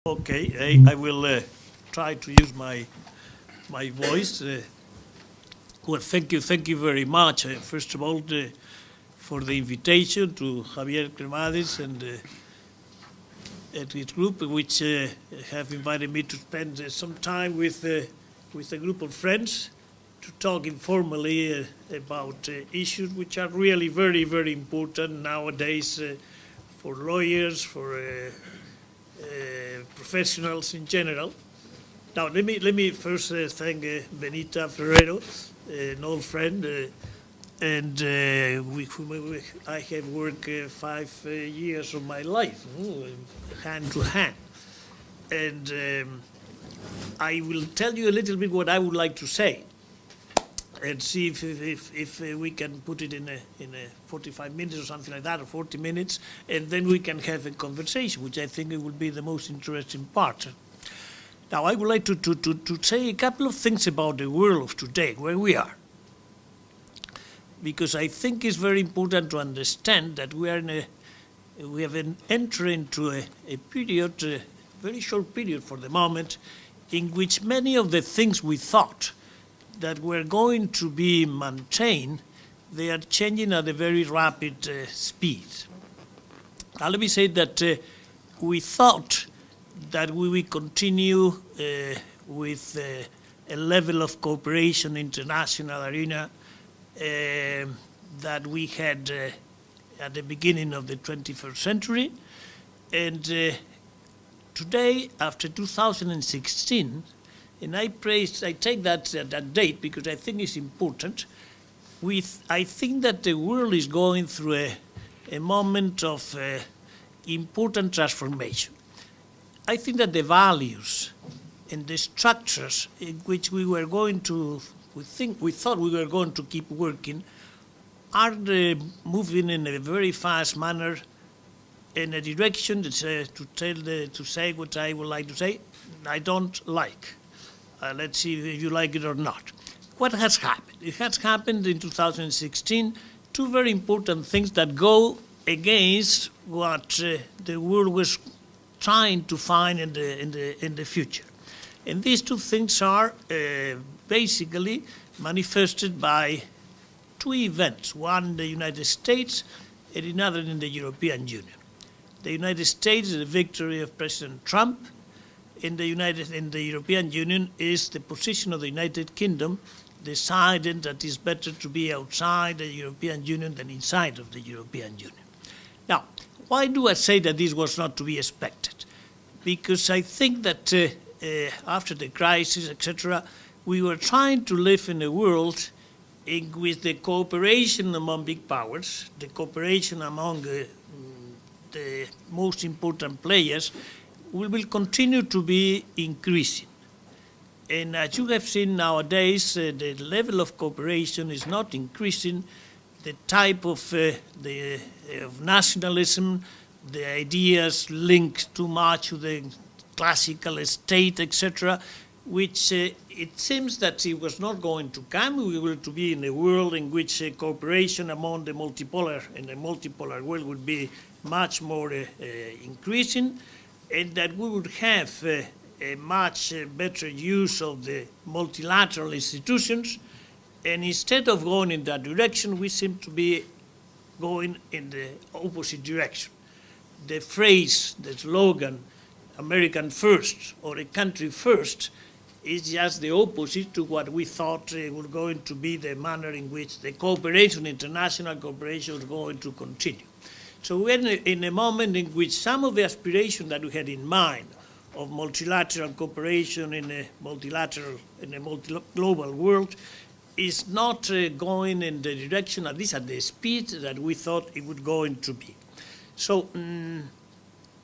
Okay, I will try to use my voice. Well, thank you very much. First of all, for the invitation to Javier Cremades and his group, which have invited me to spend some time with a group of friends to talk informally about issues which are really very, very important nowadays for lawyers, for professionals in general. Now, let me first thank Benita Ferrero, an old friend, and I have worked 5 years of my life, hand to hand. And I will tell you a little bit what I would like to say, and see if we can put it in a 45 minutes or something like that, or 40 minutes, and then we can have a conversation, which I think it will be the most interesting part. Now, I would like to say a couple of things about the world of today, where we are, because I think it's very important to understand that we have entered into a period, a very short period for the moment, in which many of the things we thought that were going to be maintained, they are changing at a very rapid speed. Now, let me say that we thought that we will continue with a level of cooperation international arena that we had at the beginning of the 21st century. And today, after 2016, and I take that date because I think it's important. I think that the world is going through a moment of important transformation. I think that the values and the structures in which we thought we were going to keep working are moving in a very fast manner in a direction that, to say what I would like to say, I don't like. Let's see if you like it or not. What has happened? It has happened in 2016, two very important things that go against what the world was trying to find in the future. And these two things are basically manifested by two events, one in the United States and another in the European Union. The United States is the victory of President Trump. In the European Union is the position of the United Kingdom deciding that it's better to be outside the European Union than inside of the European Union. Now, why do I say that this was not to be expected? Because I think that after the crisis, etc., we were trying to live in a world in which the cooperation among big powers, the cooperation among the most important players, will continue to be increasing. And as you have seen nowadays, the level of cooperation is not increasing. The type of nationalism, the ideas linked too much to the classical state, etc., which it seems that it was not going to come. We were to be in a world in which cooperation among the multipolar world would be much more increasing, and that we would have a much better use of the multilateral institutions. And instead of going in that direction, we seem to be going in the opposite direction. The phrase, the slogan, American first, or a country first, is just the opposite to what we thought was going to be the manner in which the cooperation, international cooperation, was going to continue. So we're in a moment in which some of the aspirations that we had in mind of multilateral cooperation in a global world is not going in the direction, at least at the speed that we thought it would go into be. So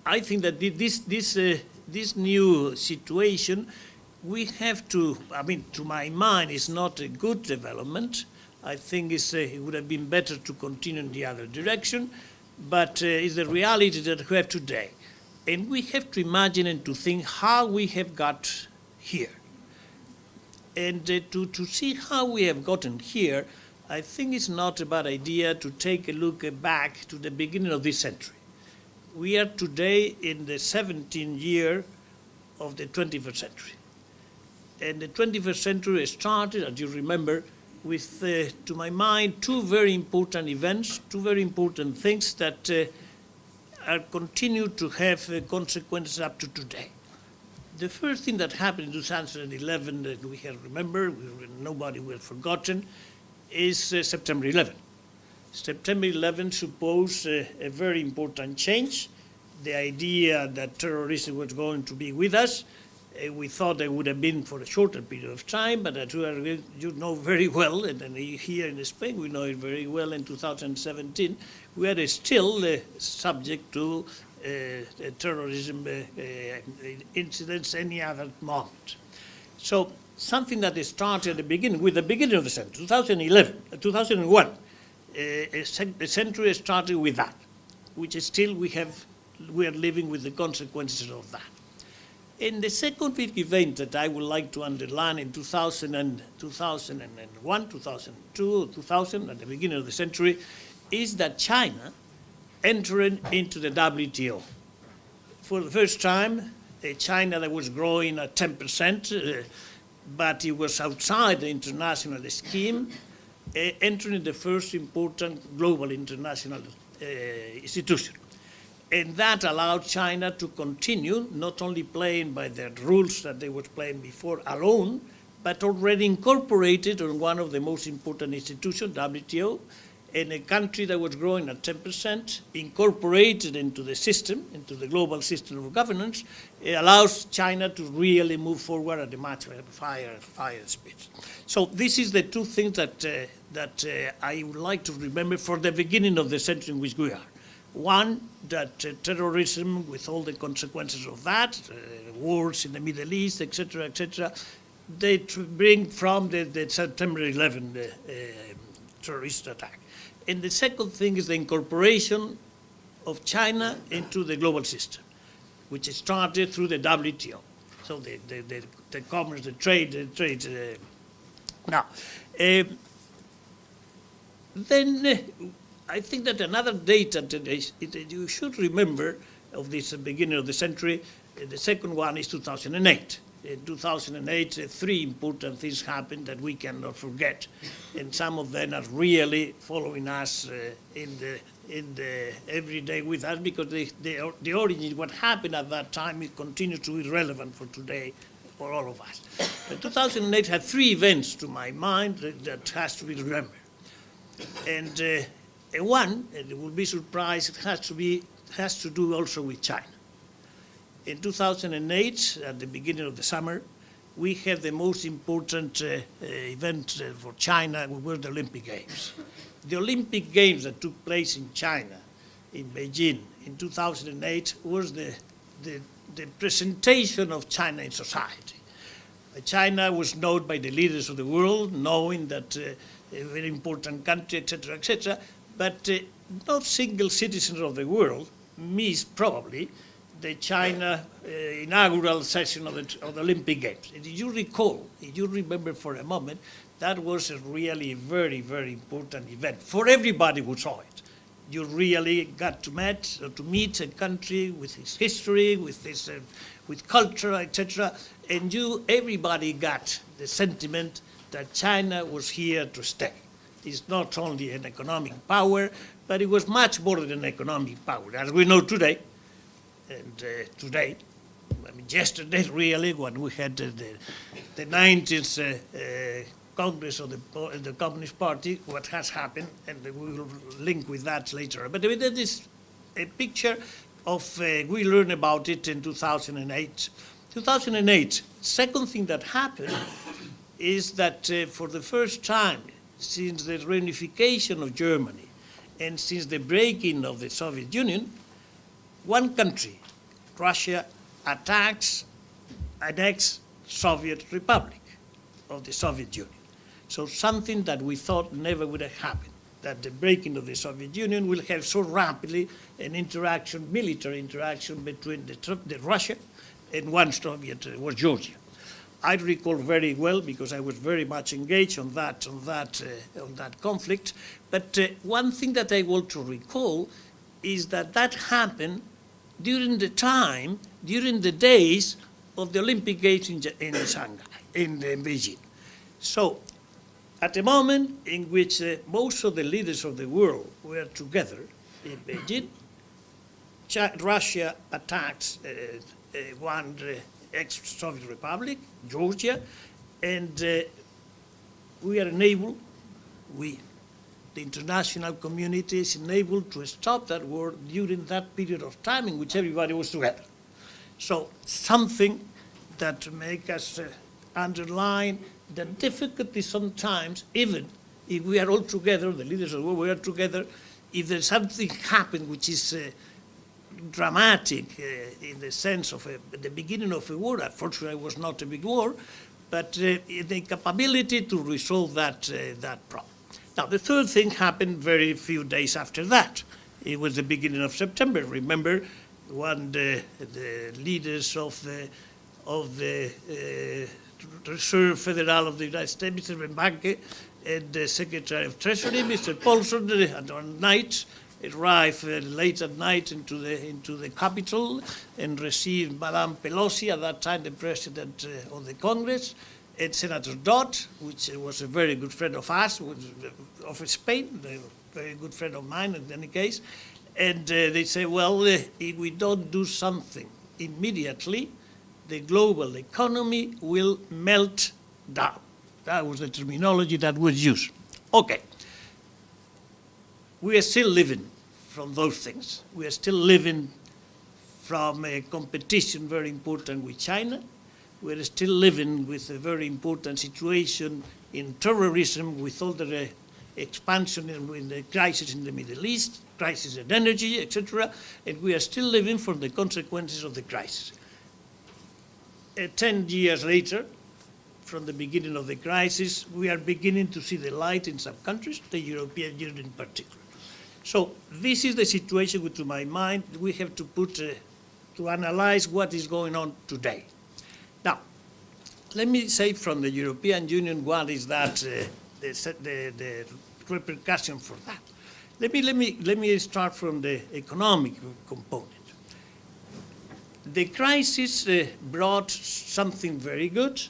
I think that this new situation, we have to, to my mind, is not a good development. I think it would have been better to continue in the other direction. But it's the reality that we have today. And we have to imagine and to think how we have got here. And to see how we have gotten here, I think it's not a bad idea to take a look back to the beginning of this century. We are today in the 17th year of the 21st century. And the 21st century started, as you remember, with, to my mind, two very important events, two very important things that are continue to have consequences up to today. The first thing that happened in 2011 that we have remembered, nobody will have forgotten, is September 11. September 11 supposed a very important change. The idea that terrorism was going to be with us, we thought it would have been for a shorter period of time, but as you know very well, and here in Spain we know it very well, in 2017, we are still subject to terrorism incidents any other moment. So something that started at the beginning, with the beginning of the century, 2001, the century started with that, which is still we are living with the consequences of that. And the second big event that I would like to underline in 2001, 2002, 2000, at the beginning of the century, is that China entered into the WTO. For the first time, China that was growing at 10%, but it was outside the international scheme, entering the first important global international institution. And that allowed China to continue not only playing by the rules that they were playing before alone, but already incorporated in one of the most important institutions, WTO, and a country that was growing at 10%, incorporated into the system, into the global system of governance, it allows China to really move forward at a much higher speed. So this is the two things that I would like to remember for the beginning of the century in which we are. One, that terrorism, with all the consequences of that, wars in the Middle East, etc., they bring from the September 11 terrorist attack. And the second thing is the incorporation of China into the global system, which started through the WTO. So the commerce, the trade. Now, then I think that another date that you should remember of this beginning of the century, the second one is 2008. In 2008, three important things happened that we cannot forget, and some of them are really following us in the every day with us, because the origin, what happened at that time, it continues to be relevant for today for all of us. But 2008 had three events, to my mind, that has to be remembered. And one, and you will be surprised, it has to do also with China. In 2008, at the beginning of the summer, we had the most important event for China, were the Olympic Games. The Olympic Games that took place in China, in Beijing, in 2008, was the presentation of China in society. China was known by the leaders of the world, knowing that a very important country, etc., but no single citizen of the world missed probably the China inaugural session of the Olympic Games. And if you recall, if you remember for a moment, that was a really very, very important event for everybody who saw it. You really got to meet a country with its history, with culture, etc., and everybody got the sentiment that China was here to stay. It's not only an economic power, but it was much more than an economic power, as we know today. And today, I mean, yesterday really, when we had the 19th Congress of the Communist Party, what has happened, and we will link with that later. But that is a picture of, we learned about it in 2008. 2008, second thing that happened is that for the first time since the reunification of Germany and since the breaking of the Soviet Union, one country, Russia, attacks an ex-Soviet republic of the Soviet Union. So something that we thought never would have happened, that the breaking of the Soviet Union will have so rapidly an interaction, military interaction between the Russia and one Soviet, was Georgia. I recall very well because I was very much engaged on that conflict. But one thing that I want to recall is that happened during the days of the Olympic Games in Shanghai, in Beijing. So, at a moment in which most of the leaders of the world were together in Beijing, Russia attacked one ex-Soviet republic, Georgia, and we are enabled, the international community is enabled to stop that war during that period of time in which everybody was together. So something that makes us underline the difficulty sometimes, even if we are all together, the leaders of the world, we are together, if there's something happened which is dramatic in the sense of the beginning of a war, unfortunately it was not a big war, but the capability to resolve that problem. Now, the third thing happened very few days after that. It was the beginning of September. Remember, when the leaders of the Reserve Federal of the United States, Mr. Bernanke, and the Secretary of Treasury, Mr. Paulson, at night, arrived late at night into the Capitol and received Madame Pelosi, at that time the President of the Congress, and Senator Dodd, which was a very good friend of us, of Spain, a very good friend of mine in any case. And they say, well, if we don't do something immediately, the global economy will melt down. That was the terminology that was used. Okay. We are still living from those things. We are still living from a competition very important with China. We are still living with a very important situation in terrorism, with all the expansion in the crisis in the Middle East, crisis in energy, etc. And we are still living from the consequences of the crisis. 10 years later, from the beginning of the crisis, we are beginning to see the light in some countries, the European Union in particular. So this is the situation which, to my mind, we have to put to analyze what is going on today. Now, let me say from the European Union what is that the repercussion for that. Let me start from the economic component. The crisis brought something very good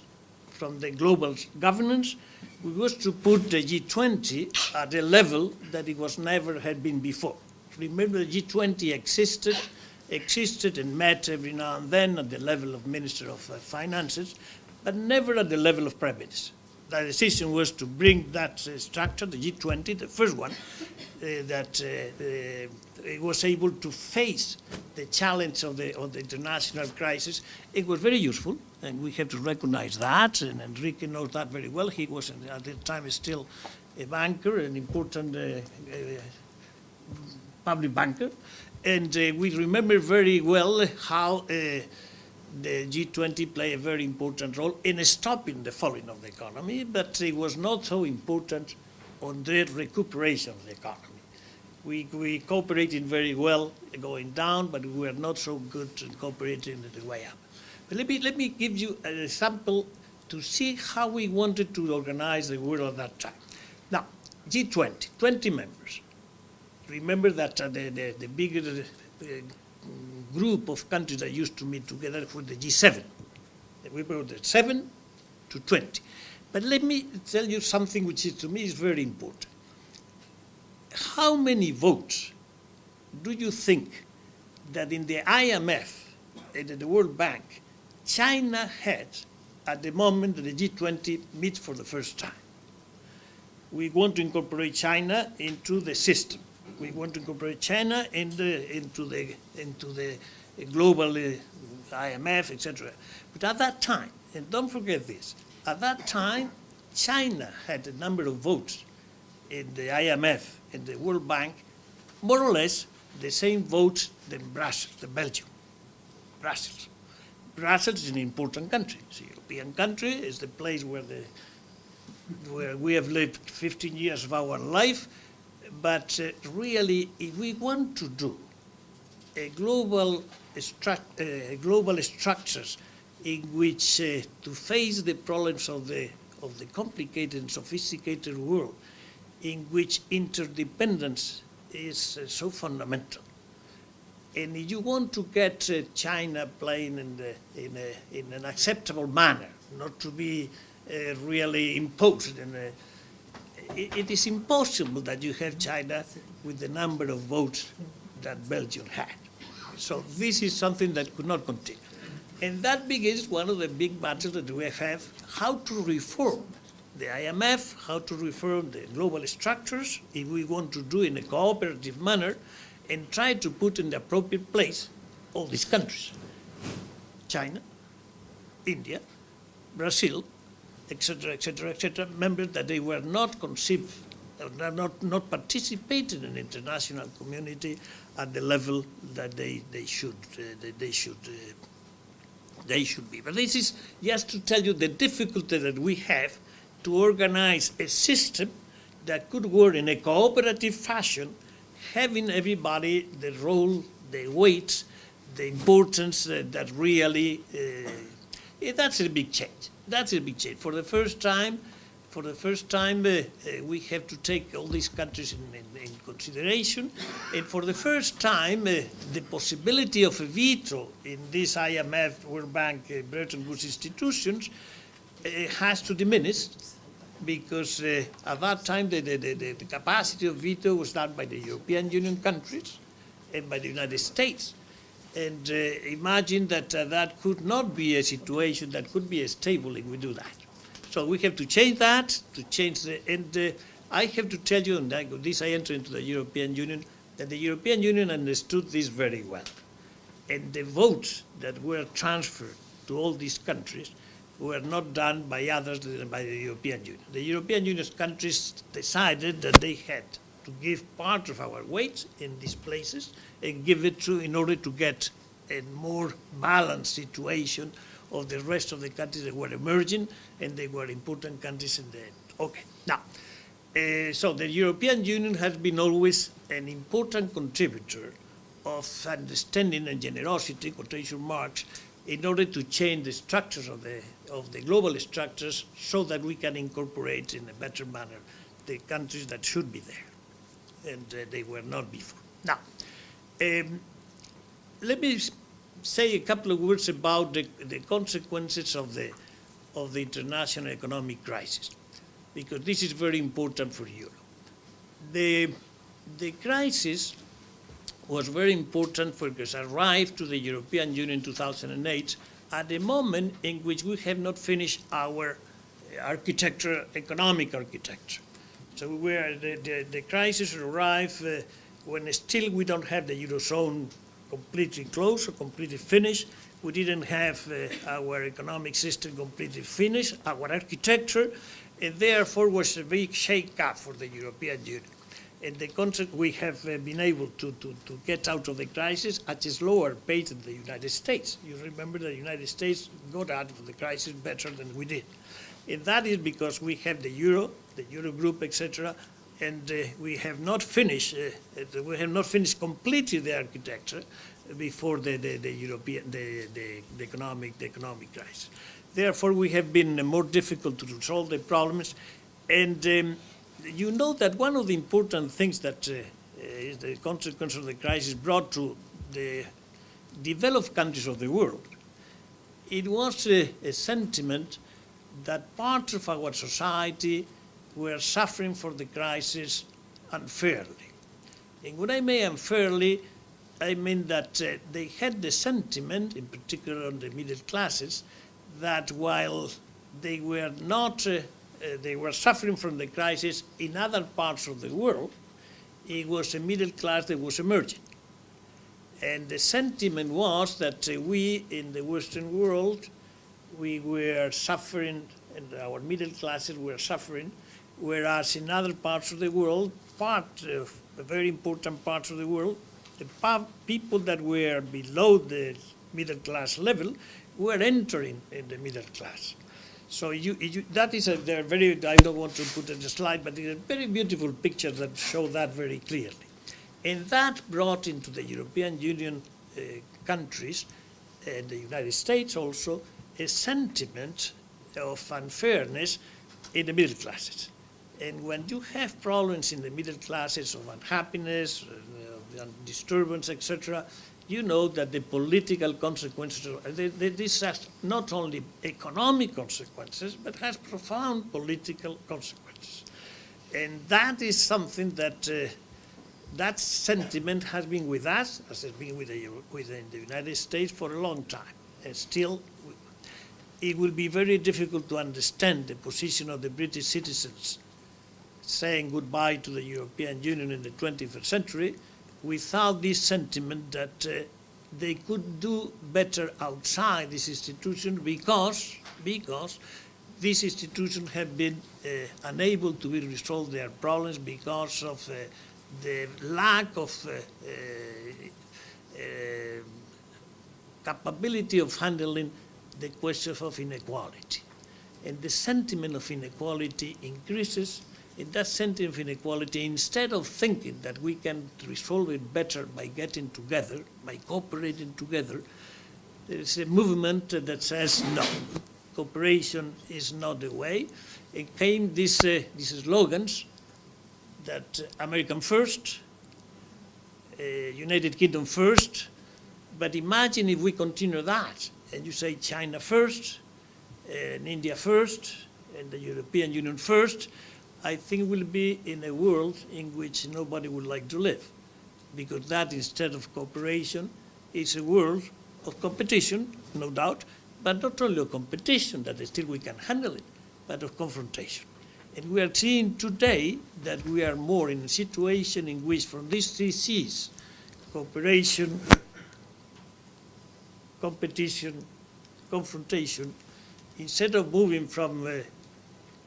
from the global governance, which was to put the G20 at a level that it was never had been before. Remember, the G20 existed and met every now and then at the level of Minister of Finances, but never at the level of Prime Minister. The decision was to bring that structure, the G20, the first one, that it was able to face the challenge of the international crisis. It was very useful, and we have to recognize that, and Enrique knows that very well. He was, at the time, still a banker, an important public banker, and we remember very well how the G20 played a very important role in stopping the falling of the economy, but it was not so important on the recuperation of the economy. We cooperated very well going down, but we were not so good in cooperating the way up. But let me give you an example to see how we wanted to organize the world at that time. Now, G20, 20 members. Remember that the bigger group of countries that used to meet together were the G7. We brought the 7 to 20. But let me tell you something which is, to me, is very important. How many votes do you think that in the IMF and the World Bank, China had at the moment that the G20 meets for the first time? We want to incorporate China into the system. We want to incorporate China into the global IMF, etc. But at that time, and don't forget this, at that time, China had a number of votes in the IMF and the World Bank, more or less the same votes than Brussels, the Belgium, Brussels. Brussels is an important country. It's a European country. It's the place where we have lived 15 years of our life. But really, if we want to do a global structures in which to face the problems of the complicated and sophisticated world, in which interdependence is so fundamental, And if you want to get China playing in an acceptable manner, not to be really imposed, it is impossible that you have China with the number of votes that Belgium had. So this is something that could not continue. And that begins one of the big battles that we have, how to reform the IMF, how to reform the global structures, if we want to do in a cooperative manner, and try to put in the appropriate place all these countries. China, India, Brazil, etc., etc., etc., members that they were not conceived, not participating in the international community at the level that they should be. But this is just to tell you the difficulty that we have to organize a system that could work in a cooperative fashion, having everybody the role, the weight, the importance that really, that's a big change. That's a big change. For the first time, we have to take all these countries in consideration, and for the first time, the possibility of a veto in this IMF, World Bank, Bretton Woods institutions has to diminish, because at that time the capacity of veto was done by the European Union countries and by the United States. And imagine that that could not be a situation that could be stable if we do that. So we have to change that, and I have to tell you, and this I enter into the European Union, that the European Union understood this very well. And the votes that were transferred to all these countries were not done by others than by the European Union. The European Union's countries decided that they had to give part of our weight in these places and give it to, in order to get a more balanced situation of the rest of the countries that were emerging, and they were important countries in the end. Okay, now, so the European Union has been always an important contributor of understanding and generosity, quotation marks, in order to change the structures of the global structures so that we can incorporate in a better manner the countries that should be there, and they were not before. Now, let me say a couple of words about the consequences of the international economic crisis, because this is very important for Europe. The crisis was very important because it arrived to the European Union in 2008 at a moment in which we have not finished our architecture, economic architecture. So the crisis arrived when still we don't have the Eurozone completely closed or completely finished. We didn't have our economic system completely finished, our architecture, and therefore was a big shake-up for the European Union. And the concept we have been able to get out of the crisis at a slower pace than the United States. You remember the United States got out of the crisis better than we did. And that is because we have the Euro group, etc., and we have not finished completely the architecture before the economic crisis. Therefore, we have been more difficult to resolve the problems, and you know that one of the important things that is the consequence of the crisis brought to the developed countries of the world, it was a sentiment that parts of our society were suffering for the crisis unfairly. And when I mean unfairly, I mean that they had the sentiment, in particular on the middle classes, that while they were not they were suffering from the crisis in other parts of the world, it was a middle class that was emerging. And the sentiment was that we in the Western world, we were suffering, and our middle classes were suffering, whereas in other parts of the world, very important parts of the world, the people that were below the middle class level were entering in the middle class. So that is a very, I don't want to put it in the slide, but it's a very beautiful picture that shows that very clearly. And that brought into the European Union countries, and the United States also, a sentiment of unfairness in the middle classes. And when you have problems in the middle classes of unhappiness, disturbance, etc., you know that the political consequences, this has not only economic consequences, but has profound political consequences. And that is something that that sentiment has been with us, as it's been within the United States for a long time. And still, it will be very difficult to understand the position of the British citizens saying goodbye to the European Union in the 21st century without this sentiment that they could do better outside this institution because these institutions have been unable to resolve their problems because of the lack of capability of handling the questions of inequality. And the sentiment of inequality increases. In that sentiment of inequality, instead of thinking that we can resolve it better by getting together, by cooperating together, there is a movement that says no, cooperation is not the way. It came these slogans that American first, United Kingdom first, but imagine if we continue that and you say China first, and India first, and the European Union first, I think we'll be in a world in which nobody would like to live, because that instead of cooperation is a world of competition, no doubt, but not only of competition, that still we can handle it, but of confrontation. And we are seeing today that we are more in a situation in which from these three C's, cooperation, competition, confrontation, instead of moving from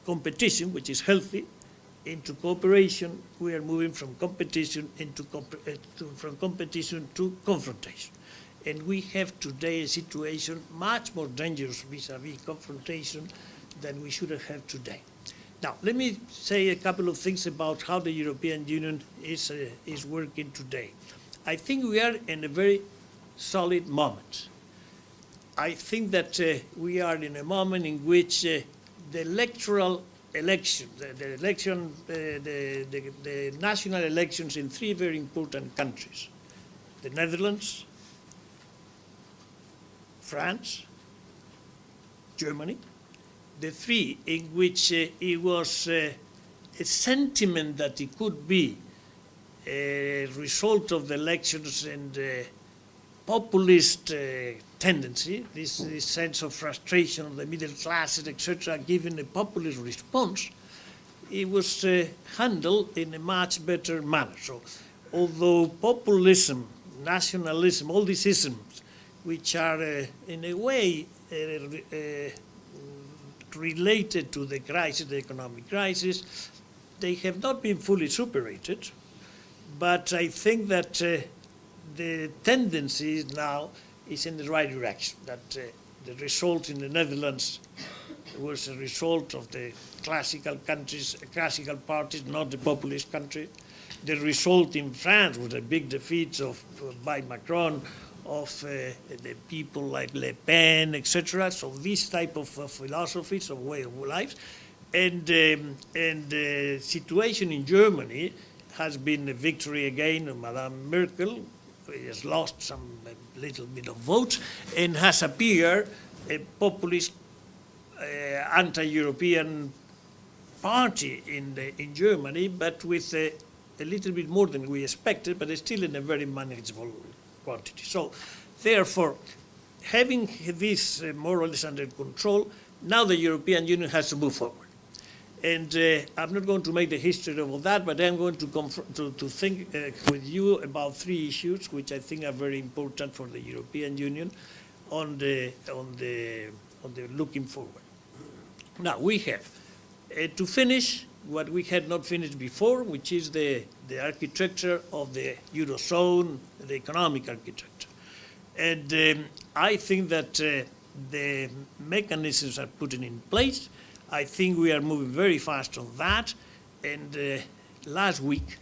competition, which is healthy, into cooperation, we are moving from competition from competition to confrontation. And we have today a situation much more dangerous vis-a-vis confrontation than we should have today. Now, let me say a couple of things about how the European Union is working today. I think we are in a very solid moment. I think that we are in a moment in which the electoral election, the national elections in three very important countries, the Netherlands, France, Germany, the three in which it was a sentiment that it could be a result of the elections and populist tendency, this sense of frustration of the middle classes, etc., given a populist response, it was handled in a much better manner. So, although populism, nationalism, all these isms, which are in a way related to the crisis, the economic crisis, they have not been fully superated. But I think that the tendency now is in the right direction, that the result in the Netherlands was a result of the classical countries, classical parties, not the populist country. The result in France was a big defeat by Macron, of the people like Le Pen, etc. So this type of philosophies, of way of life. And the situation in Germany has been a victory again of Madame Merkel, who has lost some little bit of votes, and has appeared a populist, anti-European party in Germany, but with a little bit more than we expected, but still in a very manageable quantity. So, therefore, having this more or less under control, now the European Union has to move forward. And I'm not going to make the history of all that, but I'm going to think with you about three issues which I think are very important for the European Union on the looking forward. Now we have to finish what we had not finished before, which is the architecture of the Eurozone, the economic architecture. And I think that the mechanisms are put in place. I think we are moving very fast on that. And last week,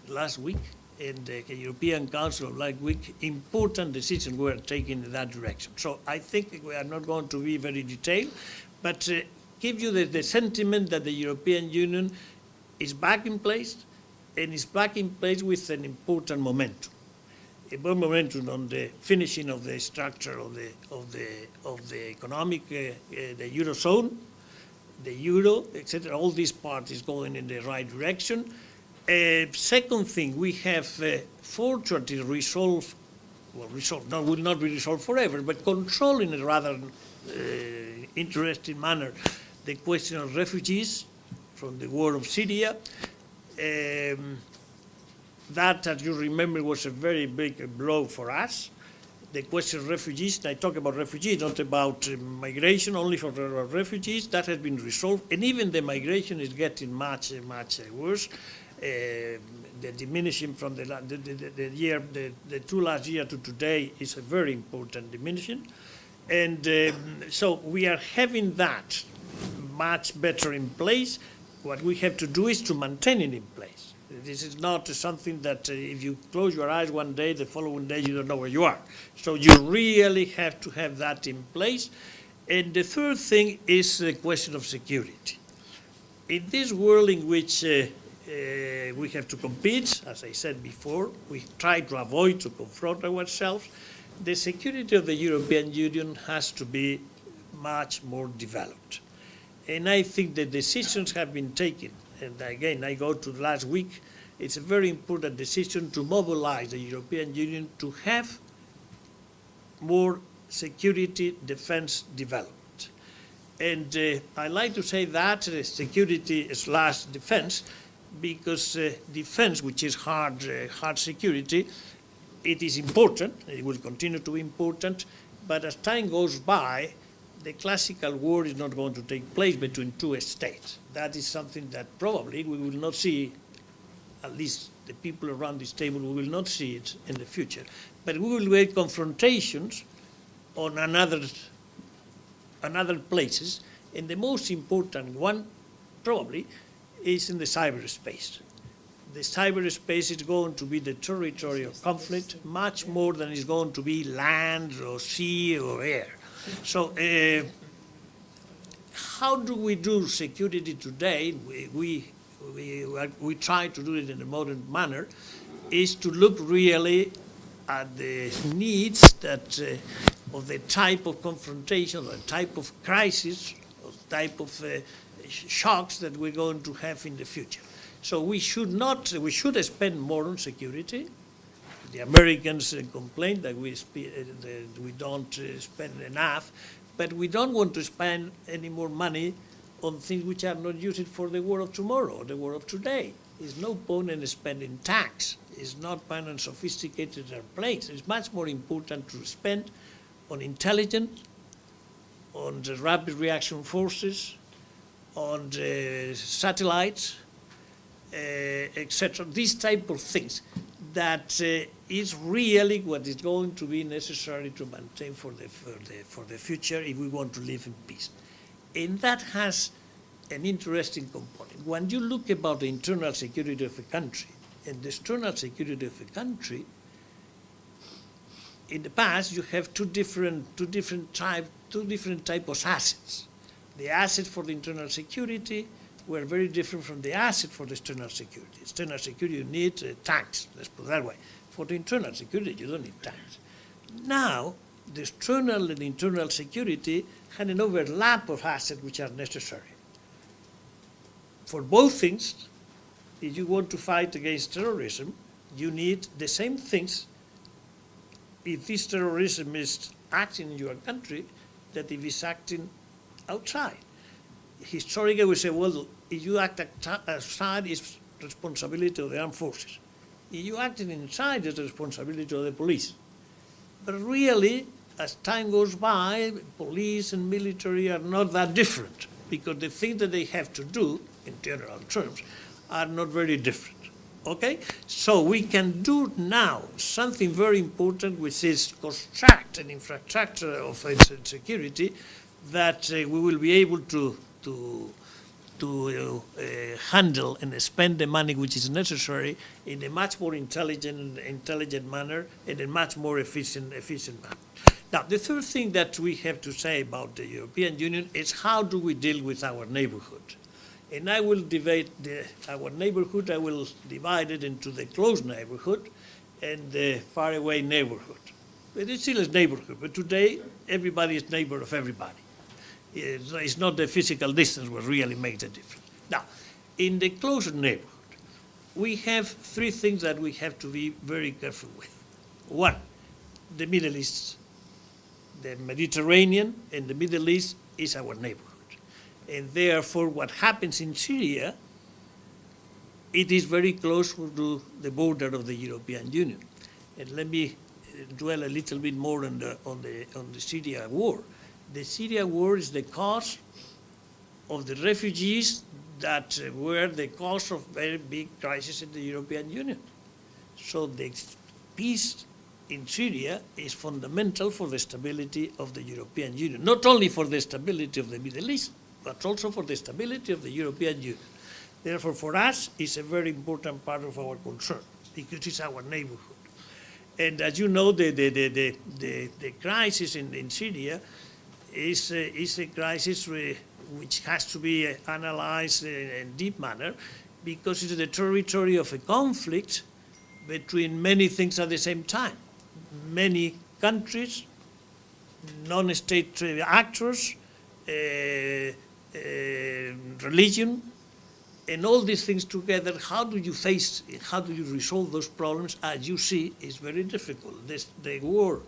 in the European Council of last week, important decisions were taken in that direction. So I think we are not going to be very detailed, but give you the sentiment that the European Union is back in place, and is back in place with an important momentum. more momentum on the finishing of the structure of the economic, the Eurozone, the Euro, etc. All this part is going in the right direction. Second thing, we have fortunately resolved, will not be resolved forever, but control in a rather interesting manner the question of refugees from the war of Syria. That, as you remember, was a very big blow for us. The question of refugees, and I talk about refugees, not about migration, only for refugees, that has been resolved. And even the migration is getting much worse. The diminishing from the two last year to today is a very important diminishing. And so we are having that much better in place. What we have to do is to maintain it in place. This is not something that if you close your eyes one day, the following day you don't know where you are. So you really have to have that in place. And the third thing is the question of security. In this world in which we have to compete, as I said before, we try to avoid to confront ourselves, the security of the European Union has to be much more developed. And I think the decisions have been taken. And again, I go to last week, it's a very important decision to mobilize the European Union to have more security defense development. And I like to say that security/defense, because defense, which is hard security, it is important, it will continue to be important, but as time goes by, the classical war is not going to take place between two states. That is something that probably we will not see, at least the people around this table, we will not see it in the future. But we will make confrontations on another places, and the most important one probably is in the cyberspace. The cyberspace is going to be the territory of conflict much more than is going to be land or sea or air. So how do we do security today? We try to do it in a modern manner, is to look really at the needs that of the type of confrontation, the type of crisis, or type of shocks that we're going to have in the future. So we should spend more on security. The Americans complain that we don't spend enough, but we don't want to spend any more money on things which are not used for the war of tomorrow or the war of today. There's no point in spending tax. It's not point on sophisticated airplanes. It's much more important to spend on intelligence, on the rapid reaction forces, on the satellites, etc. These type of things that is really what is going to be necessary to maintain for the future if we want to live in peace. And that has an interesting component. When you look about the internal security of a country and the external security of a country, in the past you have two different types of assets. The assets for the internal security were very different from the asset for the external security. External security, you need tanks, let's put it that way. For the internal security, you don't need tanks. Now, the external and internal security had an overlap of assets which are necessary. For both things, if you want to fight against terrorism, you need the same things if this terrorism is acting in your country that if it's acting outside. Historically, we say, well, if you act outside, it's responsibility of the armed forces. If you act inside, it's the responsibility of the police. But really, as time goes by, police and military are not that different because the things that they have to do, in general terms, are not very different. Okay? So we can do now something very important, which is construct an infrastructure of security that we will be able to handle and spend the money which is necessary in a much more intelligent manner and a much more efficient manner. Now, the third thing that we have to say about the European Union is how do we deal with our neighborhood? And I will divide our neighborhood, I will divide it into the close neighborhood and the faraway neighborhood. It is still a neighborhood, but today everybody is neighbor of everybody. It's not the physical distance what really makes a difference. Now, in the closer neighborhood, we have three things that we have to be very careful with. One, the Middle East. The Mediterranean and the Middle East is our neighborhood. And therefore, what happens in Syria, it is very close to the border of the European Union. And let me dwell a little bit more on the Syria war. The Syria war is the cause of the refugees that were the cause of very big crisis in the European Union. So the peace in Syria is fundamental for the stability of the European Union, not only for the stability of the Middle East, but also for the stability of the European Union. Therefore, for us, it's a very important part of our concern, because it's our neighborhood. And as you know, the crisis in Syria is a crisis which has to be analyzed in a deep manner, because it's the territory of a conflict between many things at the same time. Many countries, non-state actors, religion, and all these things together. How do you face, how do you resolve those problems? As you see, it's very difficult. The war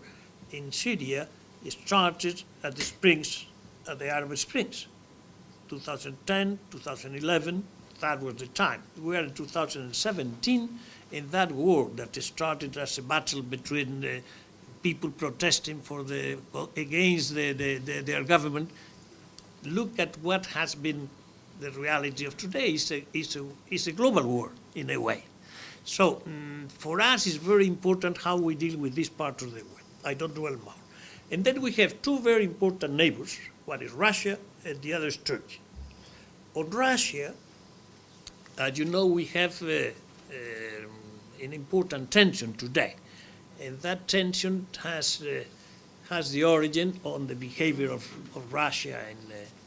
in Syria started at the Arab Springs, 2010, 2011, that was the time. We are in 2017, in that war that started as a battle between people protesting against their government. Look at what has been the reality of today. It's a global war in a way. So for us, it's very important how we deal with this part of the world. I don't dwell more. And then we have two very important neighbors. One is Russia, and the other is Turkey. On Russia, as you know, we have an important tension today. And that tension has the origin on the behavior of Russia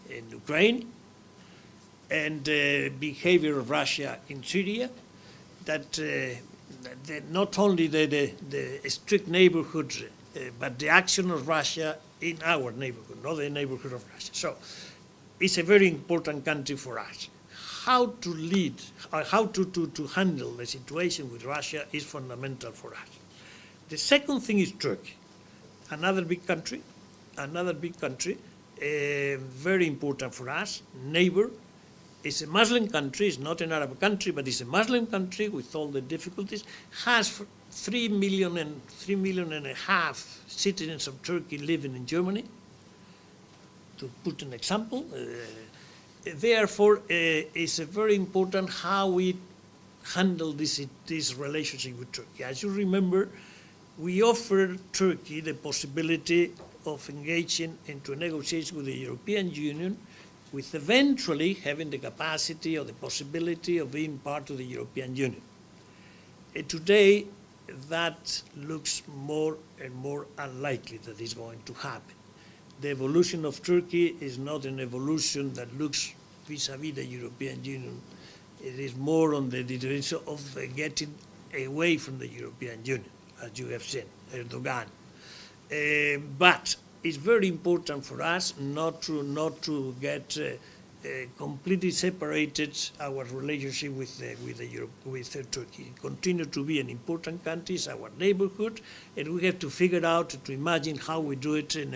in Ukraine, and the behavior of Russia in Syria, that not only the strict neighborhood, but the action of Russia in our neighborhood, not the neighborhood of Russia. So it's a very important country for us. How to lead, how to handle the situation with Russia is fundamental for us. The second thing is Turkey, another big country, very important for us, neighbor. It's a Muslim country, it's not an Arab country, but it's a Muslim country with all the difficulties, has 3 million and a half citizens of Turkey living in Germany, to put an example. Therefore, it's very important how we handle this relationship with Turkey. As you remember, we offered Turkey the possibility of engaging into a negotiation with the European Union, with eventually having the capacity or the possibility of being part of the European Union. Today, that looks more and more unlikely that is going to happen. The evolution of Turkey is not an evolution that looks vis-à-vis the European Union. It is more on the direction of getting away from the European Union, as you have seen, Erdogan. But it's very important for us not to get completely separated our relationship with Turkey. It continues to be an important country, it's our neighborhood, and we have to figure out, to imagine how we do it in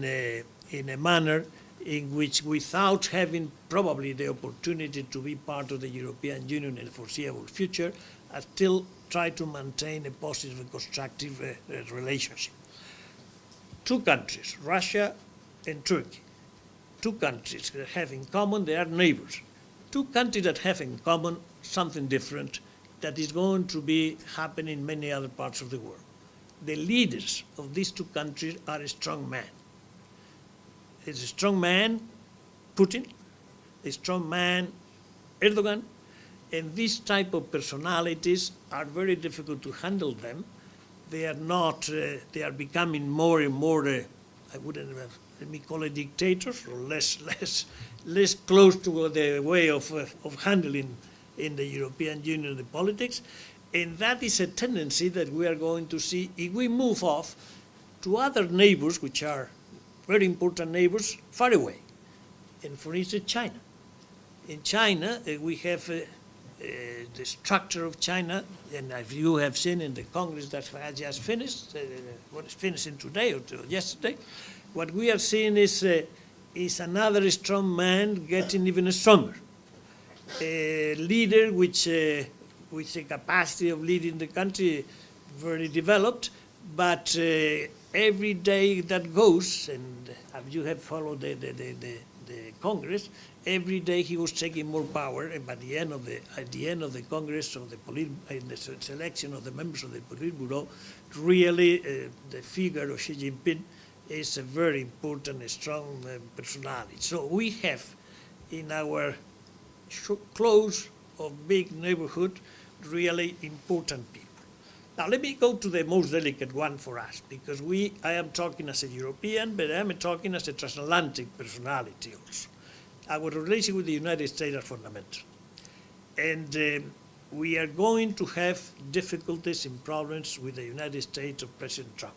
a manner in which, without having probably the opportunity to be part of the European Union in the foreseeable future, I still try to maintain a positive and constructive relationship. Two countries, Russia and Turkey. Two countries that have in common, they are neighbors. Two countries that have in common something different that is going to be happening in many other parts of the world. The leaders of these two countries are a strong man. It's a strong man, Putin, a strong man, Erdogan, and these type of personalities are very difficult to handle them. They are not, they are becoming more and more, I wouldn't have, let me call it dictators, or less close to the way of handling in the European Union the politics. And that is a tendency that we are going to see if we move off to other neighbors, which are very important neighbors, far away. And for instance, China. In China, we have the structure of China, and as you have seen in the Congress that has just finished, what is finishing today or yesterday, what we are seeing is another strong man getting even stronger. A leader which with the capacity of leading the country very developed, but every day that goes, and you have followed the Congress, every day he was taking more power, and by the end of the Congress or the selection of the members of the Politburo, really the figure of Xi Jinping is a very important, strong personality. So we have in our close or big neighborhood really important people. Now let me go to the most delicate one for us, because I am talking as a European, but I am talking as a transatlantic personality also. Our relation with the United States are fundamental. And we are going to have difficulties and problems with the United States of President Trump.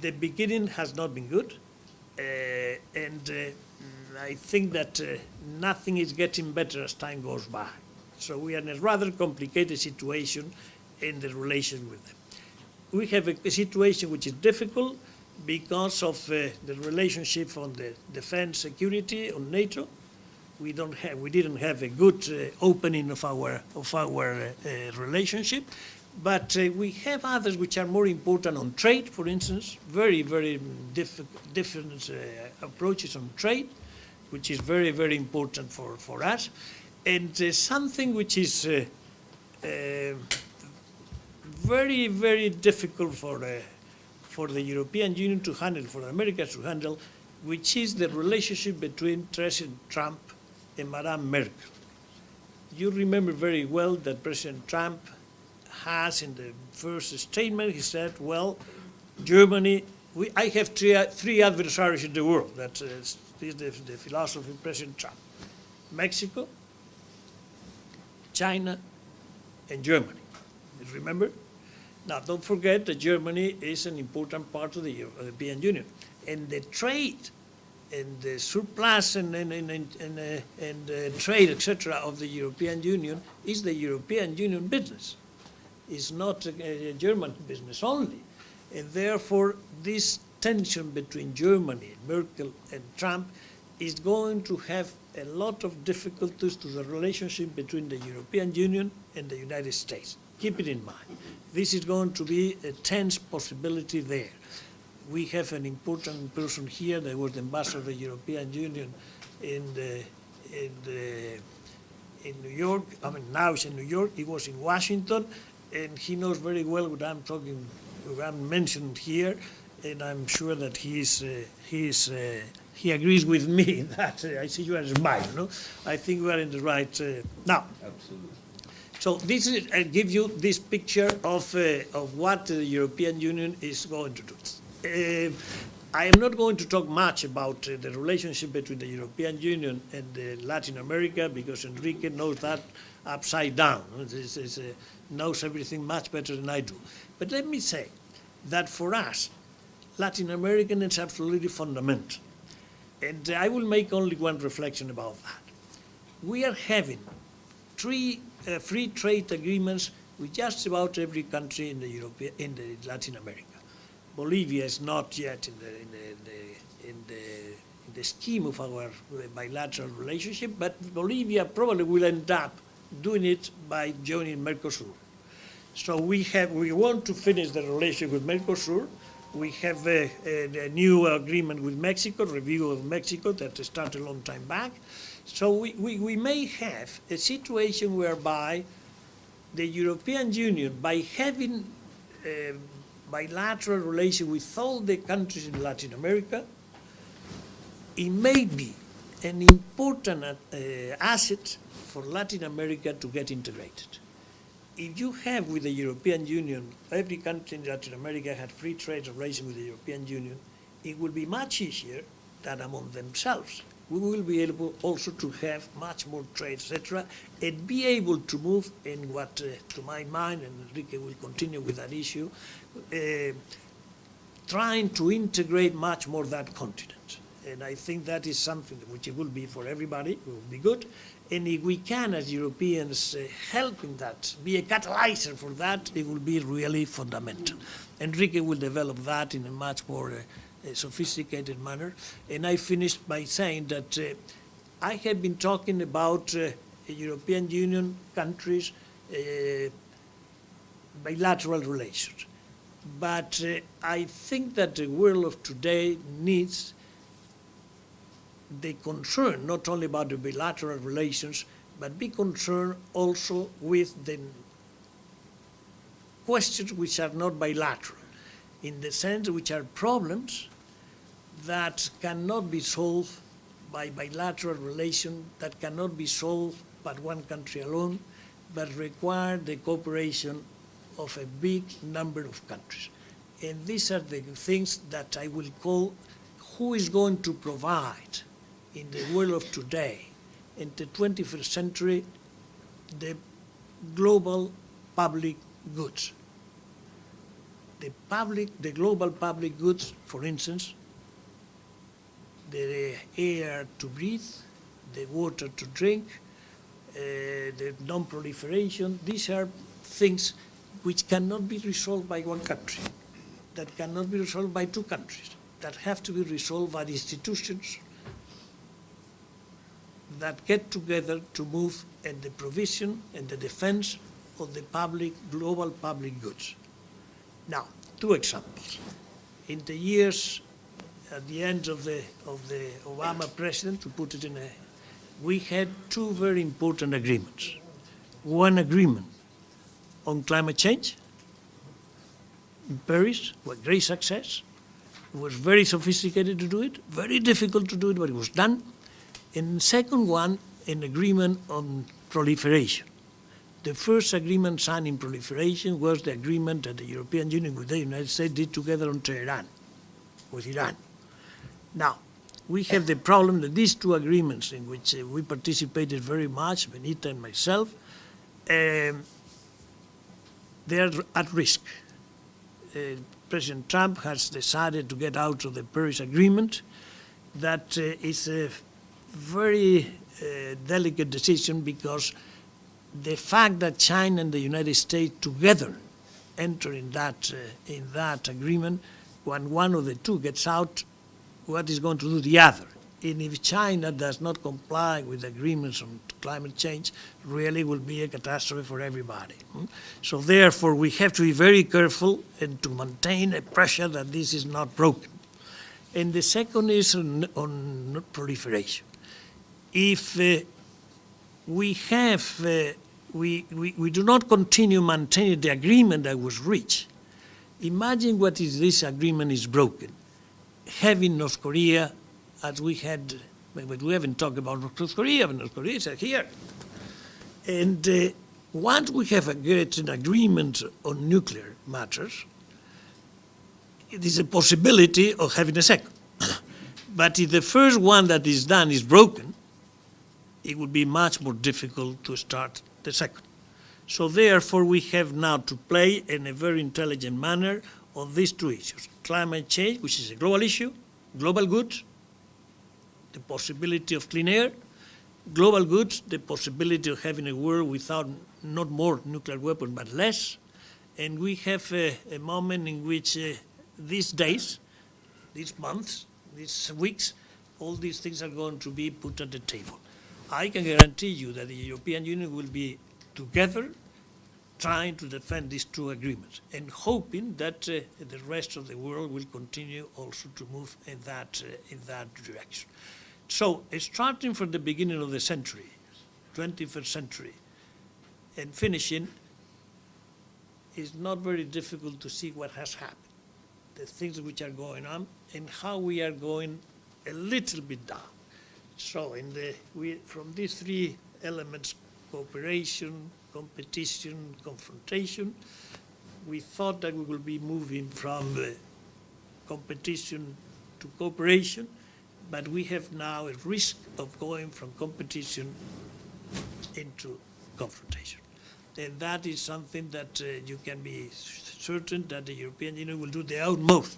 The beginning has not been good, and I think that nothing is getting better as time goes by. So we are in a rather complicated situation in the relation with them. We have a situation which is difficult because of the relationship on the defense security on NATO. We didn't have a good opening of our relationship, but we have others which are more important on trade, for instance, very, very different approaches on trade, which is very, very important for us. And something which is very, very difficult for the European Union to handle, for the Americans to handle, which is the relationship between President Trump and Madame Merkel. You remember very well that President Trump has, in the first statement, he said, well, Germany, I have three adversaries in the world. That is the philosophy of President Trump. Mexico, China, and Germany. Remember? Now, don't forget that Germany is an important part of the European Union. And the trade and the surplus and trade, etc., of the European Union is the European Union business. It's not a German business only. And therefore, this tension between Germany, Merkel, and Trump is going to have a lot of difficulties to the relationship between the European Union and the United States. Keep it in mind. This is going to be a tense possibility there. We have an important person here that was the ambassador of the European Union in New York. I mean, now he's in New York. He was in Washington, and he knows very well what I'm mentioning here. And I'm sure that he agrees with me that I see you as a smile. No, I think we are in the right now. Absolutely. So this is, I give you this picture of what the European Union is going to do. I am not going to talk much about the relationship between the European Union and Latin America, because Enrique knows that upside down. Knows everything much better than I do. But let me say that for us, Latin America is absolutely fundamental. And I will make only one reflection about that. We are having three free trade agreements with just about every country in the Latin America. Bolivia is not yet in the scheme of our bilateral relationship, but Bolivia probably will end up doing it by joining Mercosur. So we want to finish the relationship with Mercosur. We have a new agreement with Mexico, review of Mexico that started a long time back. So we may have a situation whereby the European Union, by having a bilateral relation with all the countries in Latin America, it may be an important asset for Latin America to get integrated. If you have with the European Union, every country in Latin America had free trade relations with the European Union, it will be much easier than among themselves we will be able also to have much more trade, etc., and be able to move in what, to my mind, and Enrique will continue with that issue, trying to integrate much more that continent. And I think that is something which it will be for everybody, it will be good. And if we can, as Europeans, help in that, be a catalyzer for that, it will be really fundamental. Enrique will develop that in a much more sophisticated manner. And I finished by saying that I have been talking about European Union countries' bilateral relations. But I think that the world of today needs the concern not only about the bilateral relations, but be concerned also with the questions which are not bilateral, in the sense which are problems that cannot be solved by bilateral relations, that cannot be solved by one country alone, but require the cooperation of a big number of countries. And these are the things that I will call who is going to provide in the world of today, in the 21st century, the global public goods. The global public goods, for instance, the air to breathe, the water to drink, the non-proliferation, these are things which cannot be resolved by one country, that cannot be resolved by two countries, that have to be resolved by institutions that get together to move in the provision and the defense of the global public goods. Now, two examples. In the years at the end of the Obama president, to put it in we had two very important agreements. One agreement on climate change in Paris, with great success. It was very sophisticated to do it, very difficult to do it, but it was done. And the second one, an agreement on proliferation. The first agreement signed in proliferation was the agreement that the European Union with the United States did together on Tehran, with Iran. Now, we have the problem that these two agreements in which we participated very much, Benita and myself, they are at risk. President Trump has decided to get out of the Paris Agreement. That is a very delicate decision, because the fact that China and the United States together enter in that agreement, when one of the two gets out, what is going to do the other? And if China does not comply with agreements on climate change, really will be a catastrophe for everybody. So therefore, we have to be very careful and to maintain a pressure that this is not broken. And the second is on proliferation. If we do not continue maintaining the agreement that was reached, imagine what if this agreement is broken. Having North Korea, as we had, but we haven't talked about North Korea, but North Korea is here. And once we have an agreement on nuclear matters, it is a possibility of having a second. But if the first one that is done is broken, it would be much more difficult to start the second. So therefore, we have now to play in a very intelligent manner on these two issues. Climate change, which is a global issue, global goods, the possibility of clean air, global goods, the possibility of having a world without not more nuclear weapons, but less. And we have a moment in which these days, these months, these weeks, all these things are going to be put on the table. I can guarantee you that the European Union will be together trying to defend these two agreements and hoping that the rest of the world will continue also to move in that direction. So starting from the beginning of the century, 21st century, and finishing, it's not very difficult to see what has happened, the things which are going on, and how we are going a little bit down. So from these three elements, cooperation, competition, confrontation, we thought that we will be moving from competition to cooperation. but we have now a risk of going from competition into confrontation. And that is something that you can be certain that the European Union will do their utmost.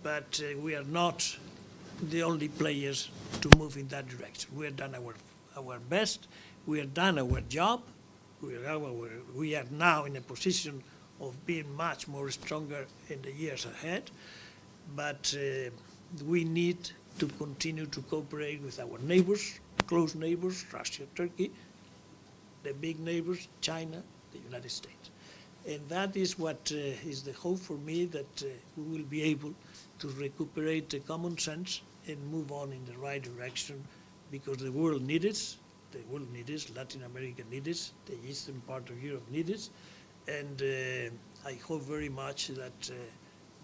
But we are not the only players to move in that direction. We have done our best. We have done our job. We are now in a position of being much more stronger in the years ahead. But we need to continue to cooperate with our neighbors, close neighbors, Russia, Turkey, the big neighbors, China, the United States. And that is what is the hope for me, that we will be able to recuperate the common sense and move on in the right direction, because the world needs it. The world needs it, Latin America needs it, the eastern part of Europe needs it. And I hope very much that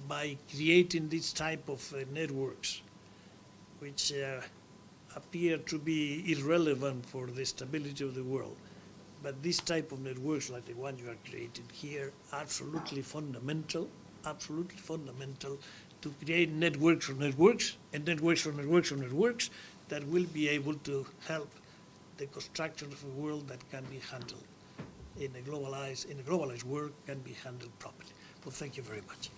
by creating this type of networks, which appear to be irrelevant for the stability of the world, but this type of networks like the one you are creating here, absolutely fundamental to create networks of networks and networks of networks of networks that will be able to help the construction of a world that can be handled in a globalized world, can be handled properly. Well, thank you very much.